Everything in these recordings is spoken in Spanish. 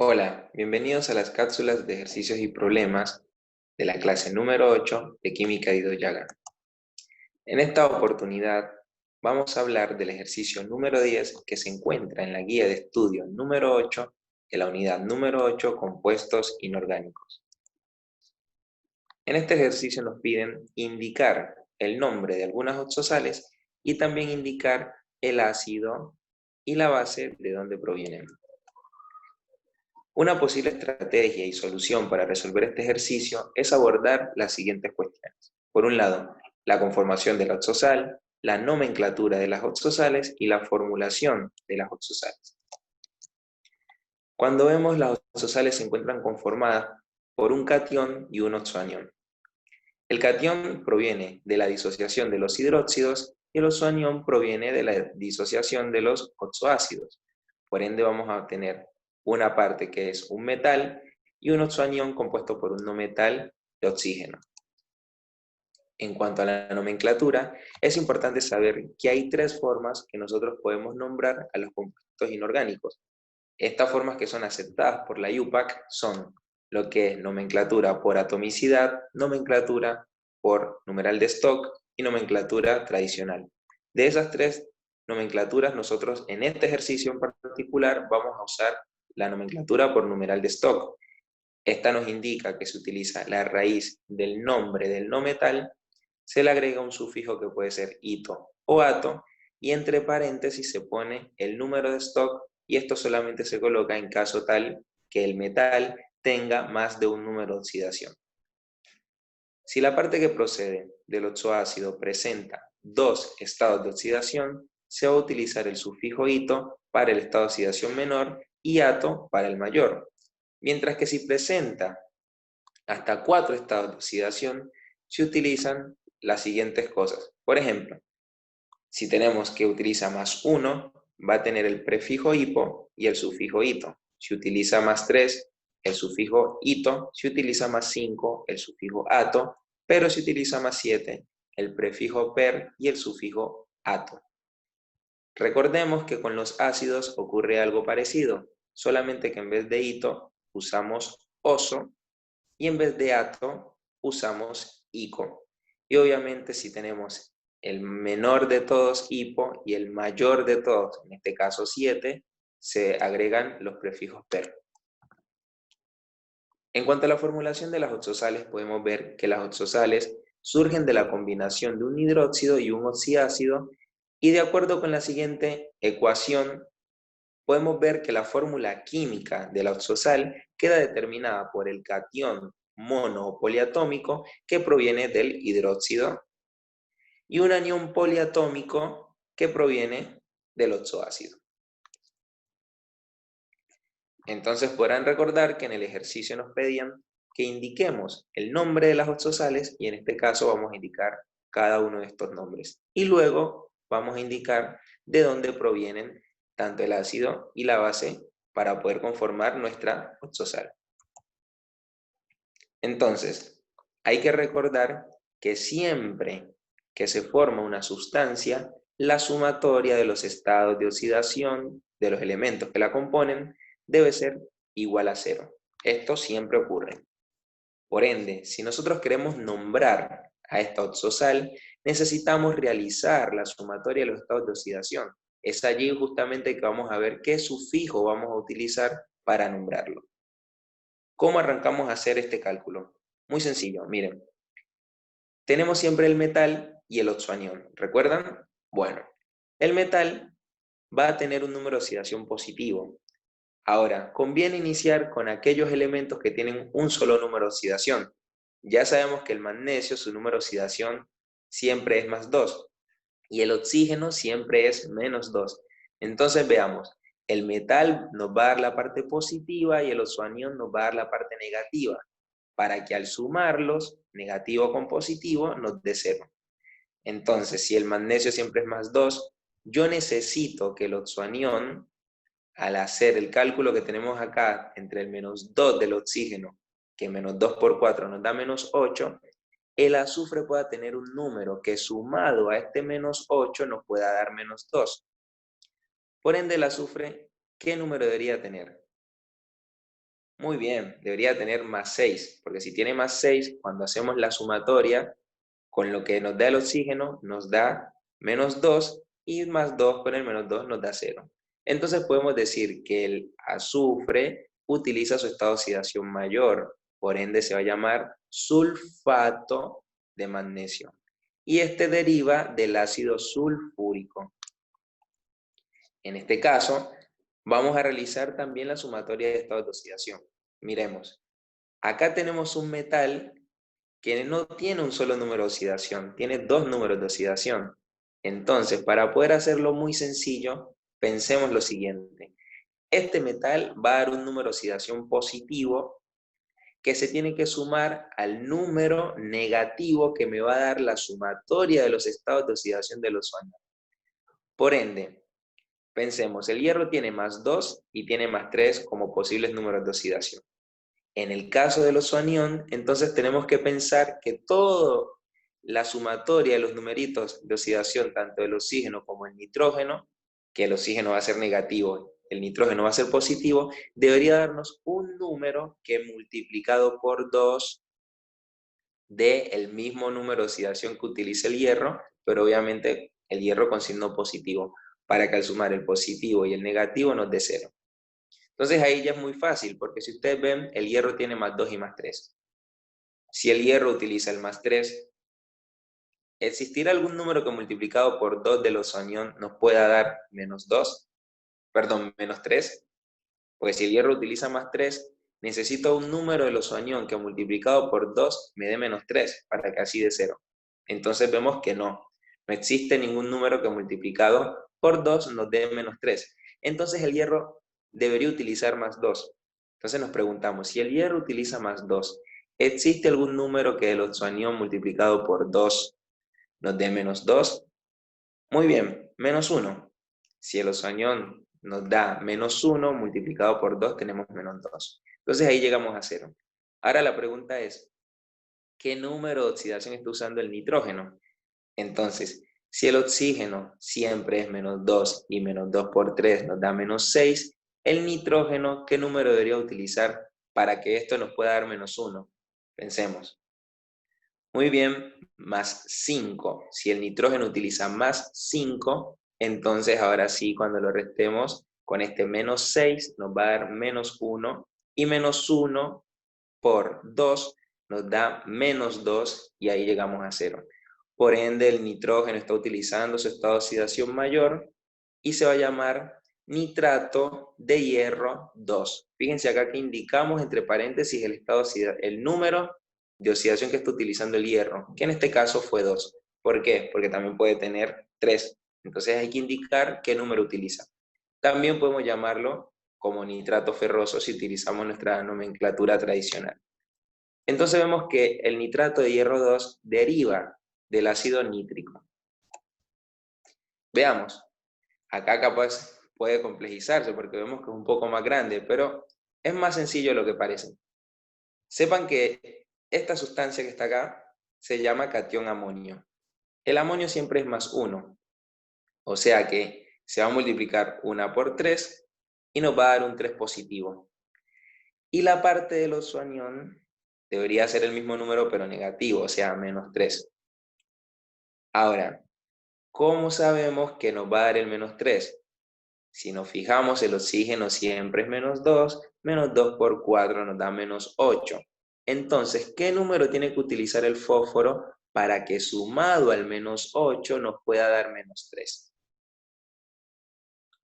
Hola, bienvenidos a las cápsulas de ejercicios y problemas de la clase número 8 de Química de Idoyaga. En esta oportunidad vamos a hablar del ejercicio número 10 que se encuentra en la guía de estudio número 8 de la unidad número 8 Compuestos Inorgánicos. En este ejercicio nos piden indicar el nombre de algunas oxosales y también indicar el ácido y la base de donde provienen. Una posible estrategia y solución para resolver este ejercicio es abordar las siguientes cuestiones. Por un lado, la conformación de la oxosal, la nomenclatura de las oxosales y la formulación de las oxosales. Cuando vemos las oxosales se encuentran conformadas por un catión y un oxoanión. El catión proviene de la disociación de los hidróxidos y el oxoanión proviene de la disociación de los oxoácidos. Por ende vamos a tener una parte que es un metal y un oxoanión compuesto por un no metal de oxígeno. En cuanto a la nomenclatura, es importante saber que hay tres formas que nosotros podemos nombrar a los compuestos inorgánicos. Estas formas que son aceptadas por la IUPAC son lo que es nomenclatura por atomicidad, nomenclatura por numeral de Stock y nomenclatura tradicional. De esas tres nomenclaturas, nosotros en este ejercicio en particular vamos a usar la nomenclatura por numeral de Stock. Esta nos indica que se utiliza la raíz del nombre del no metal, se le agrega un sufijo que puede ser ito o ato, y entre paréntesis se pone el número de stock, y esto solamente se coloca en caso tal que el metal tenga más de un número de oxidación. Si la parte que procede del oxoácido presenta dos estados de oxidación, se va a utilizar el sufijo ito para el estado de oxidación menor y ato para el mayor. Mientras que si presenta hasta 4 estados de oxidación, se utilizan las siguientes cosas. Por ejemplo, si tenemos que utiliza más 1, va a tener el prefijo hipo y el sufijo ito. Si utiliza más 3, el sufijo ito. Si utiliza más 5, el sufijo ato. Pero si utiliza más 7, el prefijo per y el sufijo ato. Recordemos que con los ácidos ocurre algo parecido, solamente que en vez de ito usamos oso y en vez de ato usamos ico. Y obviamente si tenemos el menor de todos hipo y el mayor de todos, en este caso 7, se agregan los prefijos per. En cuanto a la formulación de las oxosales, podemos ver que las oxosales surgen de la combinación de un hidróxido y un oxiácido, y de acuerdo con la siguiente ecuación, podemos ver que la fórmula química de la oxosal queda determinada por el catión mono o poliatómico que proviene del hidróxido y un anión poliatómico que proviene del oxoácido. Entonces podrán recordar que en el ejercicio nos pedían que indiquemos el nombre de las oxosales, y en este caso vamos a indicar cada uno de estos nombres. Y luego vamos a indicar de dónde provienen tanto el ácido y la base para poder conformar nuestra oxosal. Entonces, hay que recordar que siempre que se forma una sustancia, la sumatoria de los estados de oxidación de los elementos que la componen debe ser igual a 0. Esto siempre ocurre. Por ende, si nosotros queremos nombrar a esta oxosal, necesitamos realizar la sumatoria de los estados de oxidación. Es allí justamente que vamos a ver qué sufijo vamos a utilizar para nombrarlo. ¿Cómo arrancamos a hacer este cálculo? Muy sencillo, miren. Tenemos siempre el metal y el oxoanión, ¿recuerdan? Bueno, el metal va a tener un número de oxidación positivo. Ahora, conviene iniciar con aquellos elementos que tienen un solo número de oxidación. Ya sabemos que el magnesio, su número de oxidación siempre es más 2, y el oxígeno siempre es menos 2. Entonces veamos, el metal nos va a dar la parte positiva y el oxoanión nos va a dar la parte negativa, para que al sumarlos, negativo con positivo, nos dé 0. Entonces, si el magnesio siempre es más 2, yo necesito que el oxoanión, al hacer el cálculo que tenemos acá entre el menos 2 del oxígeno, que menos 2 por 4 nos da menos 8, el azufre pueda tener un número que sumado a este menos 8 nos pueda dar menos 2. Por ende, el azufre, ¿qué número debería tener? Muy bien, debería tener más 6, porque si tiene más 6, cuando hacemos la sumatoria, con lo que nos da el oxígeno, nos da menos 2, y más 2 con el menos 2 nos da 0. Entonces podemos decir que el azufre utiliza su estado de oxidación mayor, por ende se va a llamar sulfato de magnesio. Y este deriva del ácido sulfúrico. En este caso, vamos a realizar también la sumatoria de estados de oxidación. Miremos, acá tenemos un metal que no tiene un solo número de oxidación, tiene dos números de oxidación. Entonces, para poder hacerlo muy sencillo, pensemos lo siguiente. Este metal va a dar un número de oxidación positivo que se tiene que sumar al número negativo que me va a dar la sumatoria de los estados de oxidación de los átomos. Por ende, pensemos, el hierro tiene más 2 y tiene más 3 como posibles números de oxidación. En el caso del ozoanión, entonces tenemos que pensar que toda la sumatoria de los numeritos de oxidación, tanto del oxígeno como el nitrógeno, que el oxígeno va a ser negativo, el nitrógeno va a ser positivo, debería darnos un número que multiplicado por 2 dé el mismo número de oxidación que utiliza el hierro, pero obviamente el hierro con signo positivo, para que al sumar el positivo y el negativo nos dé 0. Entonces ahí ya es muy fácil, porque si ustedes ven, el hierro tiene más 2 y más 3. Si el hierro utiliza el más 3, ¿existirá algún número que multiplicado por 2 del ozoanión nos pueda dar menos 2? Perdón, menos 3. Porque si el hierro utiliza más 3, necesito un número del ozoanión que multiplicado por 2 me dé menos 3, para que así dé 0. Entonces vemos que no existe ningún número que multiplicado por 2 nos dé menos 3. Entonces el hierro debería utilizar más 2. Entonces nos preguntamos, si el hierro utiliza más 2, ¿existe algún número que el ozoanión multiplicado por 2 nos dé menos 2? Muy bien, menos 1. Si el ozoanión nos da menos 1, multiplicado por 2 tenemos menos 2. Entonces ahí llegamos a 0. Ahora la pregunta es, ¿qué número de oxidación está usando el nitrógeno? Entonces, si el oxígeno siempre es menos 2 y menos 2 por 3 nos da menos 6, el nitrógeno, ¿qué número debería utilizar para que esto nos pueda dar menos 1? Pensemos. Muy bien, más 5. Si el nitrógeno utiliza más 5, entonces ahora sí, cuando lo restemos con este menos 6, nos va a dar menos 1, y menos 1 por 2 nos da menos 2, y ahí llegamos a 0. Por ende, el nitrógeno está utilizando su estado de oxidación mayor y se va a llamar nitrato de hierro 2. Fíjense acá que indicamos entre paréntesis el número de oxidación que está utilizando el hierro, que en este caso fue 2. ¿Por qué? Porque también puede tener 3. Entonces hay que indicar qué número utiliza. También podemos llamarlo como nitrato ferroso si utilizamos nuestra nomenclatura tradicional. Entonces vemos que el nitrato de hierro 2 deriva del ácido nítrico. Veamos, acá capaz puede complejizarse porque vemos que es un poco más grande, pero es más sencillo de lo que parece. Sepan que esta sustancia que está acá se llama catión amonio. El amonio siempre es más 1, o sea que se va a multiplicar 1 por 3 y nos va a dar un 3 positivo. Y la parte del ozoanión debería ser el mismo número pero negativo, o sea, menos 3. Ahora, ¿cómo sabemos que nos va a dar el menos 3? Si nos fijamos, el oxígeno siempre es menos 2 por 4 nos da menos 8. Entonces, ¿qué número tiene que utilizar el fósforo para que sumado al menos 8 nos pueda dar menos 3?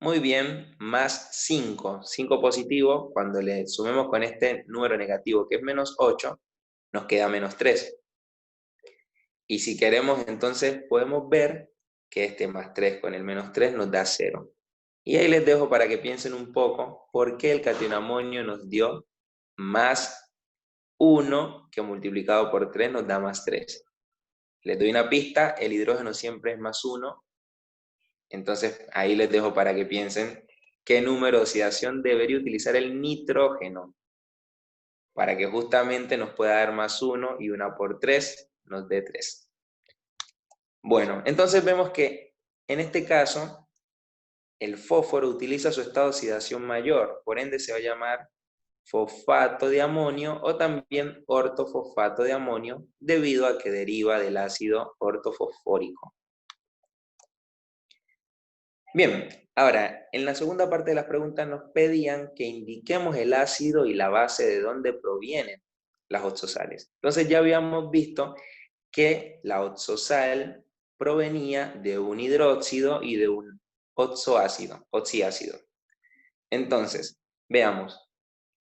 Muy bien, más 5. 5 positivo, cuando le sumemos con este número negativo que es menos 8, nos queda menos 3. Y si queremos, entonces podemos ver que este más 3 con el menos 3 nos da 0. Y ahí les dejo para que piensen un poco por qué el catión amonio nos dio más 1 que multiplicado por 3 nos da más 3. Les doy una pista, el hidrógeno siempre es más 1, entonces ahí les dejo para que piensen qué número de oxidación debería utilizar el nitrógeno para que justamente nos pueda dar más 1 y 1 por 3 nos dé 3. Bueno, entonces vemos que en este caso el fósforo utiliza su estado de oxidación mayor, por ende se va a llamar fosfato de amonio o también ortofosfato de amonio debido a que deriva del ácido ortofosfórico. Bien, ahora, en la segunda parte de las preguntas nos pedían que indiquemos el ácido y la base de dónde provienen las oxosales. Entonces ya habíamos visto que la oxosal provenía de un hidróxido y de un oxiácido. Entonces, veamos,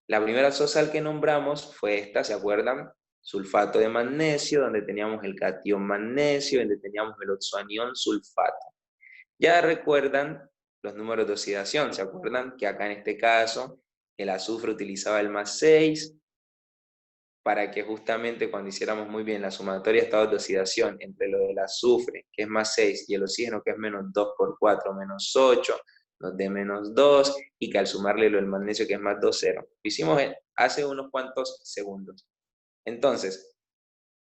la primera oxosal que nombramos fue esta, ¿se acuerdan? Sulfato de magnesio, donde teníamos el catión magnesio, donde teníamos el oxoanión sulfato. Ya recuerdan los números de oxidación, ¿se acuerdan? Que acá en este caso el azufre utilizaba el +6 para que justamente cuando hiciéramos muy bien la sumatoria de estados de oxidación entre lo del azufre, que es +6, y el oxígeno, que es -2 por 4, -8, nos dé -2, y que al sumarle lo del magnesio, que es +2, 0. Lo hicimos hace unos cuantos segundos. Entonces,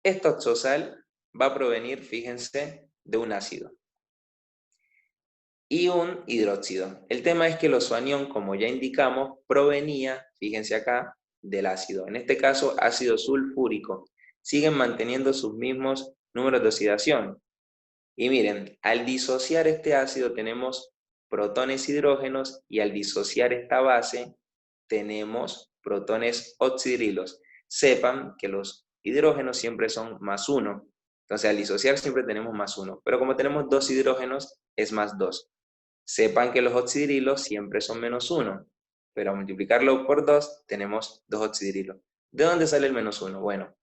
esta oxosal va a provenir, fíjense, de un ácido y un hidróxido. El tema es que el ozoanión, como ya indicamos, provenía, fíjense acá, del ácido. En este caso, ácido sulfúrico. Siguen manteniendo sus mismos números de oxidación. Y miren, al disociar este ácido tenemos protones hidrógenos y al disociar esta base tenemos protones oxidrilos. Sepan que los hidrógenos siempre son +1. Entonces, al disociar siempre tenemos +1. Pero como tenemos 2 hidrógenos, es +2. Sepan que los oxidrilos siempre son -1, pero al multiplicarlo por 2 tenemos 2 oxidrilos. ¿De dónde sale el -1? Bueno,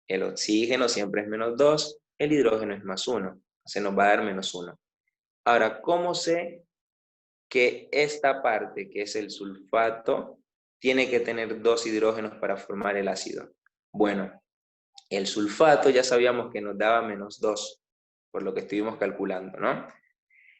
el oxígeno siempre es -2, el hidrógeno es +1, se nos va a dar -1. Ahora, ¿cómo sé que esta parte, que es el sulfato, tiene que tener 2 hidrógenos para formar el ácido? Bueno, el sulfato ya sabíamos que nos daba -2, por lo que estuvimos calculando, ¿no?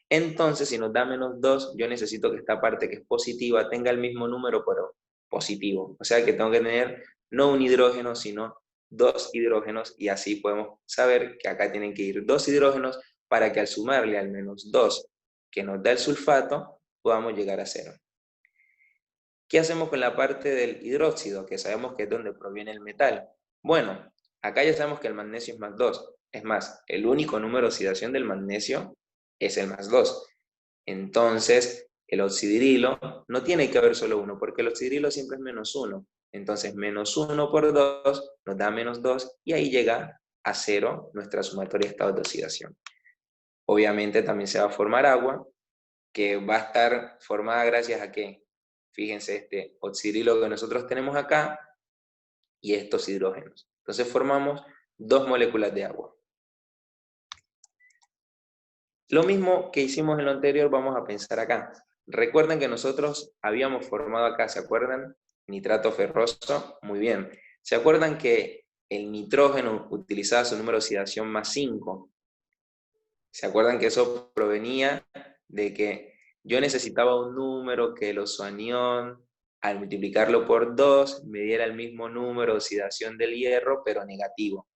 Entonces, si nos da -2, yo necesito que esta parte que es positiva tenga el mismo número, pero positivo. O sea que tengo que tener no un hidrógeno, sino 2 hidrógenos, y así podemos saber que acá tienen que ir 2 hidrógenos para que al sumarle al -2 que nos da el sulfato, podamos llegar a 0. ¿Qué hacemos con la parte del hidróxido, que sabemos que es donde proviene el metal? Bueno, acá ya sabemos que el magnesio es +2. Es más, el único número de oxidación del magnesio es el +2. Entonces, el oxidrilo no tiene que haber solo uno, porque el oxidrilo siempre es -1. Entonces, -1 por 2 nos da -2, y ahí llega a 0 nuestra sumatoria de estados de oxidación. Obviamente también se va a formar agua, que va a estar formada gracias a ¿qué? Fíjense, este oxidrilo que nosotros tenemos acá y estos hidrógenos. Entonces formamos 2 moléculas de agua. Lo mismo que hicimos en lo anterior vamos a pensar acá. Recuerden que nosotros habíamos formado acá, ¿se acuerdan? Nitrato ferroso, muy bien. ¿Se acuerdan que el nitrógeno utilizaba su número de oxidación +5? ¿Se acuerdan que eso provenía de que yo necesitaba un número que el ozoanión, al multiplicarlo por 2, me diera el mismo número de oxidación del hierro, pero negativo?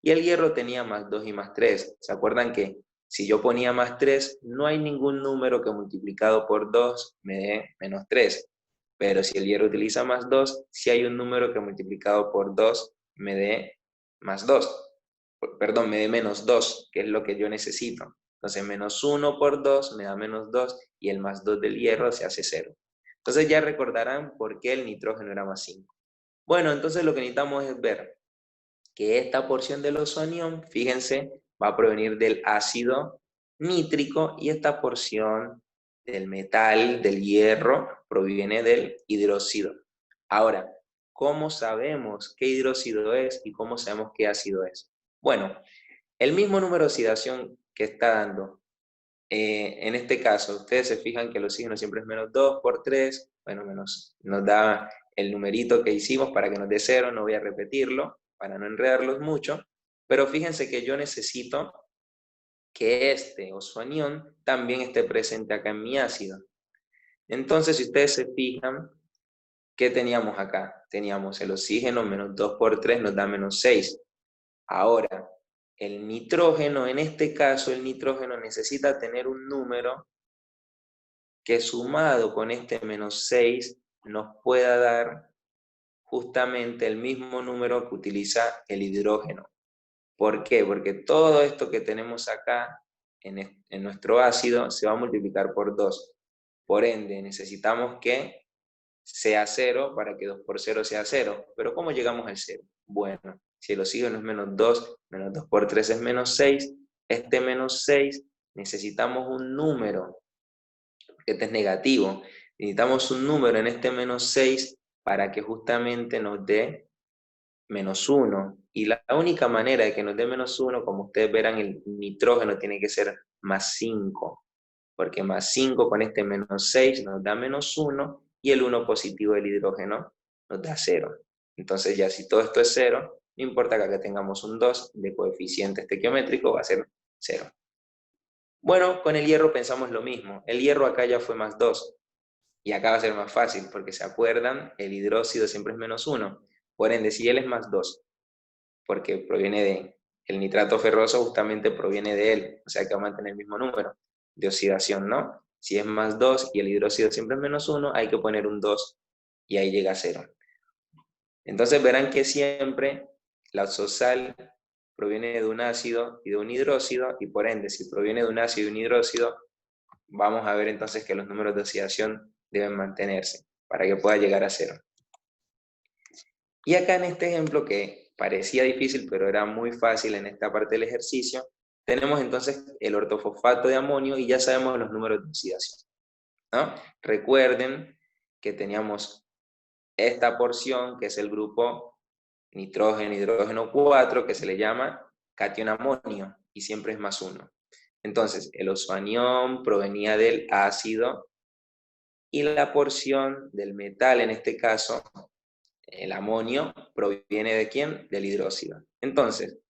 Y el hierro tenía +2 y +3. ¿Se acuerdan que si yo ponía +3, no hay ningún número que multiplicado por 2 me dé -3? Pero si el hierro utiliza +2, sí hay un número que multiplicado por 2 me dé +2. Perdón, me dé -2, que es lo que yo necesito. Entonces, -1 por 2 me da -2 y el +2 del hierro se hace 0. Entonces ya recordarán por qué el nitrógeno era +5. Bueno, entonces lo que necesitamos es ver que esta porción del ozoanión, fíjense, va a provenir del ácido nítrico y esta porción del metal, del hierro, proviene del hidróxido. Ahora, ¿cómo sabemos qué hidróxido es y cómo sabemos qué ácido es? Bueno, el mismo número de oxidación que está dando, en este caso, ustedes se fijan que el oxígeno siempre es -2 por 3, bueno, nos da el numerito que hicimos para que nos dé 0, no voy a repetirlo, para no enredarlos mucho, pero fíjense que yo necesito que este ozoanión también esté presente acá en mi ácido. Entonces, si ustedes se fijan, ¿qué teníamos acá? Teníamos el oxígeno, -2 por 3 nos da -6. Ahora, el nitrógeno, en este caso, el nitrógeno necesita tener un número que sumado con este -6 nos pueda dar justamente el mismo número que utiliza el hidrógeno. ¿Por qué? Porque todo esto que tenemos acá en nuestro ácido se va a multiplicar por 2. Por ende, necesitamos que sea 0 para que 2 por 0 sea 0. ¿Pero cómo llegamos al 0? Bueno, si el oxígeno es menos 2 por 3 es menos 6, este menos 6 necesitamos un número, porque este es negativo, necesitamos un número en este menos 6 para que justamente nos dé menos 1. Y la única manera de que nos dé menos 1, como ustedes verán, el nitrógeno tiene que ser más 5, porque más 5 con este menos 6 nos da menos 1, y el 1 positivo del hidrógeno nos da 0. Entonces ya si todo esto es 0, no importa que acá tengamos un 2 de coeficiente estequiométrico, va a ser 0. Bueno, con el hierro pensamos lo mismo. El hierro acá ya fue más 2. Y acá va a ser más fácil, porque se acuerdan, el hidróxido siempre es menos 1. Por ende, si él es más 2, porque proviene de, el nitrato ferroso justamente proviene de él, o sea que va a mantener el mismo número de oxidación, ¿no? Si es más 2 y el hidróxido siempre es menos 1, hay que poner un 2 y ahí llega a 0. Entonces verán que siempre la oxosal proviene de un ácido y de un hidróxido, y por ende, si proviene de un ácido y un hidróxido, vamos a ver entonces que los números de oxidación deben mantenerse para que pueda llegar a 0. Y acá en este ejemplo, que parecía difícil, pero era muy fácil en esta parte del ejercicio, tenemos entonces el ortofosfato de amonio y ya sabemos los números de oxidación, ¿no? Recuerden que teníamos esta porción, que es el grupo nitrógeno, hidrógeno 4, que se le llama catión amonio, y siempre es más 1. Entonces, el ozoanión provenía del ácido, y la porción del metal, en este caso, el amonio, proviene ¿de quién? Del hidróxido. Entonces,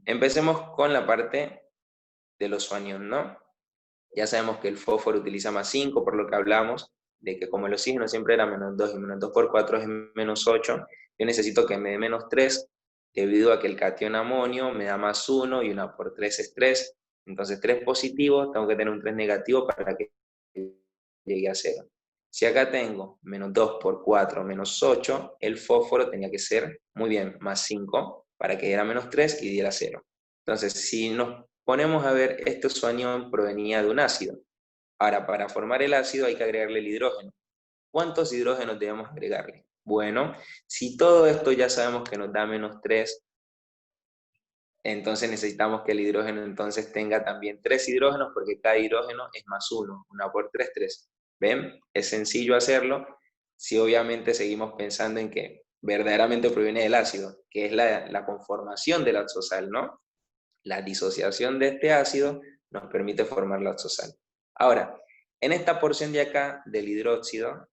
empecemos con la parte del ozoanión, ¿no? Ya sabemos que el fósforo utiliza más 5, por lo que hablamos de que como el oxígeno siempre era menos 2 y menos 2 por 4 es menos 8, yo necesito que me dé menos 3, debido a que el catión amonio me da más 1 y 1 por 3 es 3. Entonces 3 positivo, tengo que tener un 3 negativo para que llegue a 0. Si acá tengo menos 2 por 4 menos 8, el fósforo tenía que ser, muy bien, más 5 para que diera menos 3 y diera 0. Entonces, si nos ponemos a ver, este ozoanión provenía de un ácido. Ahora, para formar el ácido hay que agregarle el hidrógeno. ¿Cuántos hidrógenos debemos agregarle? Bueno, si todo esto ya sabemos que nos da menos 3, entonces necesitamos que el hidrógeno entonces tenga también 3 hidrógenos, porque cada hidrógeno es más 1. 1 por 3, 3. ¿Ven? Es sencillo hacerlo si obviamente seguimos pensando en que verdaderamente proviene del ácido, que es la conformación de la oxosal, ¿no? La disociación de este ácido nos permite formar la oxosal. Ahora, en esta porción de acá del hidróxido,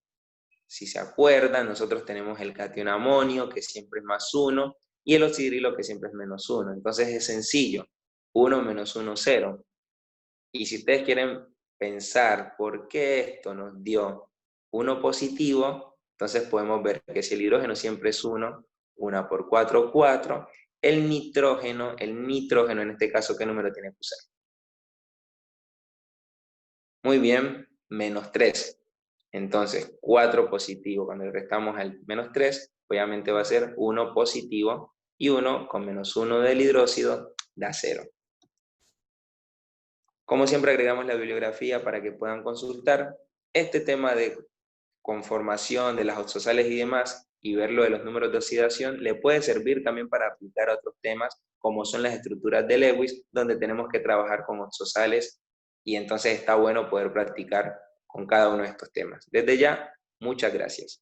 si se acuerdan, nosotros tenemos el catión amonio, que siempre es más 1, y el oxidrilo, que siempre es menos 1. Entonces es sencillo, 1 menos 1, 0. Y si ustedes quieren pensar por qué esto nos dio 1 positivo, entonces podemos ver que si el hidrógeno siempre es 1, 1 por 4, 4, el nitrógeno en este caso, ¿qué número tiene que usar? Muy bien, menos 3. Entonces, 4 positivo, cuando le restamos al menos 3, obviamente va a ser 1 positivo, y 1 con menos 1 del hidróxido da 0. Como siempre, agregamos la bibliografía para que puedan consultar este tema de conformación de las oxosales y demás, y ver lo de los números de oxidación. Le puede servir también para aplicar a otros temas, como son las estructuras de Lewis, donde tenemos que trabajar con oxosales, y entonces está bueno poder practicar con cada uno de estos temas. Desde ya, muchas gracias.